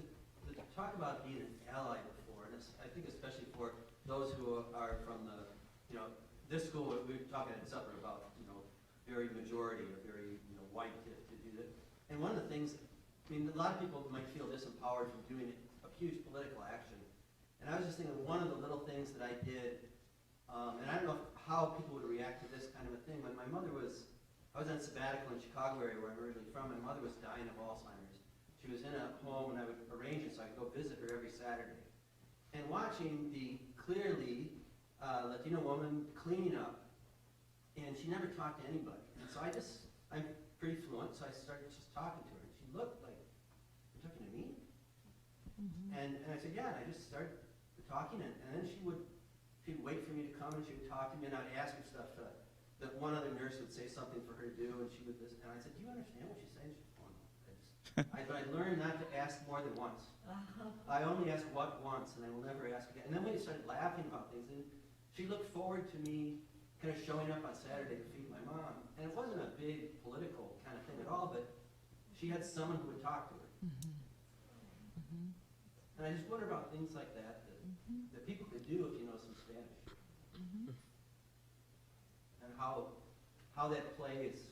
talk about being an ally before, and I think especially for those who are from the, this school, we were talking at supper about, very majority or very, white to do that. And one of the things, a lot of people might feel disempowered from doing a huge political action. And I was just thinking one of the little things that I did, and I don't know how people would react to this kind of a thing. When my mother I was on sabbatical in Chicago area where I'm originally from. My mother was dying of Alzheimer's. She was in a home, and I would arrange it so I could go visit her every Saturday. And watching the clearly Latino woman cleaning up, and she never talked to anybody. And so I'm pretty fluent, so I started just talking to her, and she looked like, "You're talking to me?" And I said, "Yeah," and I just started talking, and then she'd wait for me to come, and she would talk to me, and I'd ask her stuff. That one other nurse would say something for her to do, and she would listen, and I said, "Do you understand what she's saying?" She said, "Oh, no." I learned not to ask more than once. I only ask what once, and I will never ask again. And then we started laughing about things, and she looked forward to me kind of showing up on Saturday to feed my mom. And it wasn't a big political kind of thing at all, but she had someone who would talk to her. And I just wonder about things like that that people could do if you know some Spanish. And how that plays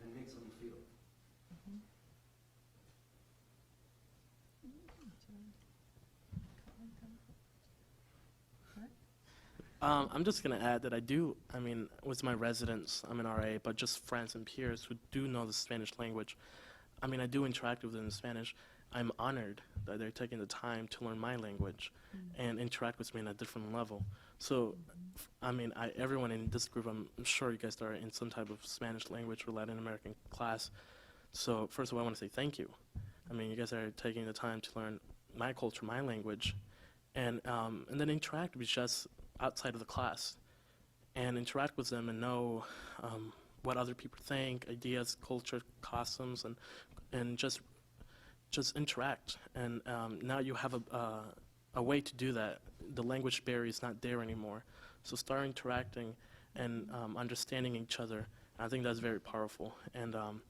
and makes them feel. I'm just going to add that with my residents, I'm an RA, but just friends and peers who do know the Spanish language, I do interact with them in Spanish. I'm honored that they're taking the time to learn my language and interact with me on a different level. So, everyone in this group, I'm sure you guys are in some type of Spanish language or Latin American class. So, first of all, I want to say thank you. You guys are taking the time to learn my culture, my language, and then interact with just outside of the class and interact with them and know what other people think, ideas, culture, customs, and just interact. And now you have a way to do that. The language barrier is not there anymore. So start interacting and understanding each other. I think that's very powerful. And I'm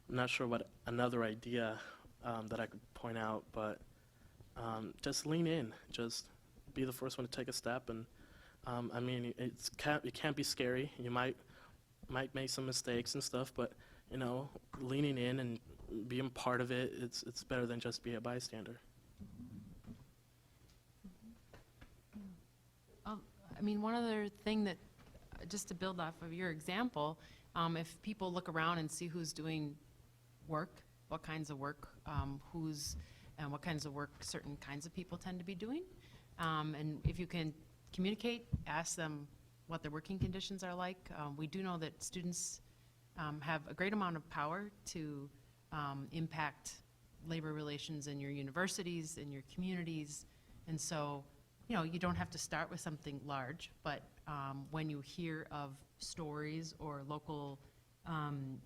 not sure what another idea that I could point out, but just lean in. Just be the first one to take a step. And it can't be scary. You might make some mistakes and stuff, but leaning in and being part of it, it's better than just be a bystander. One other thing that, just to build off of your example, if people look around and see who's doing work, what kinds of work, and what kinds of work certain kinds of people tend to be doing, and if you can communicate, ask them what their working conditions are like. We do know that students have a great amount of power to impact labor relations in your universities, in your communities, and so, you don't have to start with something large, but when you hear of stories or local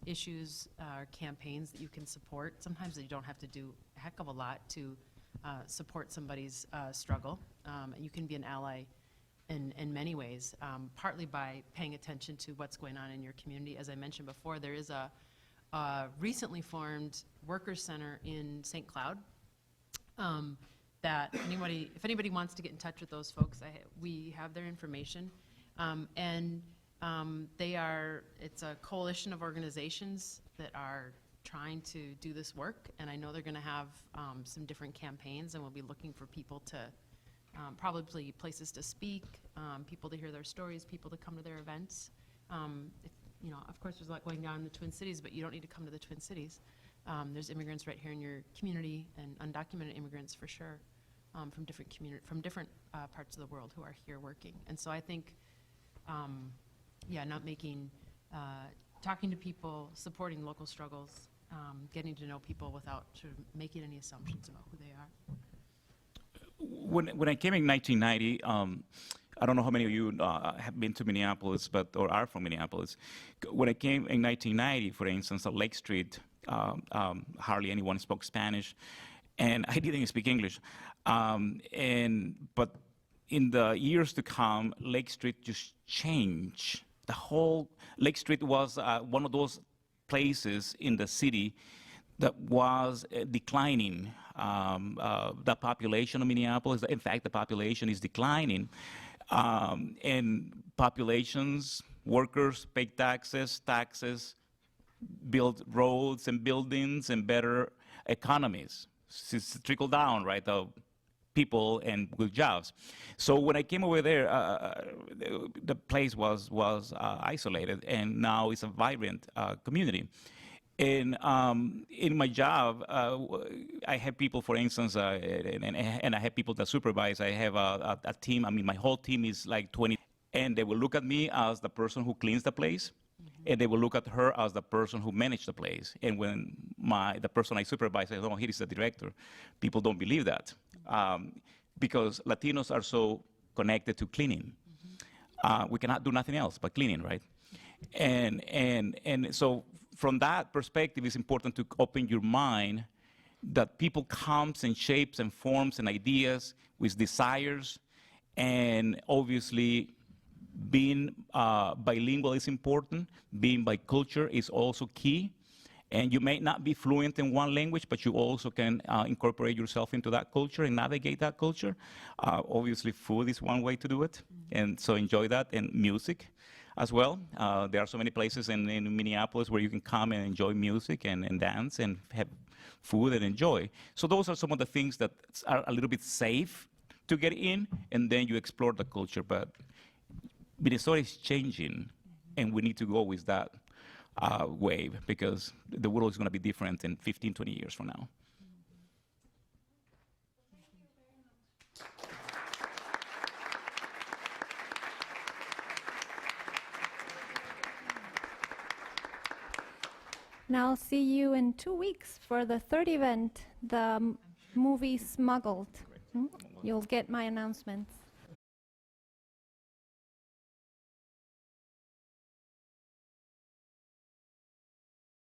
issues or campaigns that you can support, sometimes you don't have to do a heck of a lot to support somebody's struggle. You can be an ally in many ways, partly by paying attention to what's going on in your community. As I mentioned before, there is a recently formed workers center in St. Cloud that if anybody wants to get in touch with those folks, we have their information. It's a coalition of organizations that are trying to do this work, and I know they're going to have some different campaigns, and we'll be looking for people to probably places to speak, people to hear their stories, people to come to their events. Of course, there's a lot going on in the Twin Cities, but you don't need to come to the Twin Cities. There's immigrants right here in your community, and undocumented immigrants for sure, from different parts of the world who are here working. And so I think, talking to people, supporting local struggles, getting to know people without sort of making any assumptions about who they are. When I came in 1990, I don't know how many of you have been to Minneapolis, or are from Minneapolis. When I came in 1990, for instance, at Lake Street, hardly anyone spoke Spanish, and I didn't speak English. But in the years to come, Lake Street just changed. The whole Lake Street was one of those places in the city that was declining. The population of Minneapolis, in fact, the population is declining. And populations, workers pay taxes, build roads and buildings and better economies. It's trickle down, right? People and good jobs. So when I came over there, the place was isolated, and now it's a vibrant community. And in my job, I have people, for instance, and I have people that supervise. I have a team. I mean, my whole team is like 20, and they will look at me as the person who cleans the place, and they will look at her as the person who managed the place. And when the person I supervise says, "Oh, here is the director," people don't believe that because Latinos are so connected to cleaning. We cannot do nothing else but cleaning, right? And so from that perspective, it's important to open your mind that people comes in shapes and forms and ideas with desires, and obviously being bilingual is important. Being bicultural is also key. And you may not be fluent in one language, but you also can incorporate yourself into that culture and navigate that culture. Obviously, food is one way to do it, and so enjoy that, and music as well. There are so many places in Minneapolis where you can come and enjoy music and dance and have food and enjoy. So those are some of the things that are a little bit safe to get in, and then you explore the culture. But Minnesota is changing, and we need to go with that wave, because the world is going to be different in 15, 20 years from now. Now I'll see you in 2 weeks for the third event, the movie Smuggled. You'll get my announcements.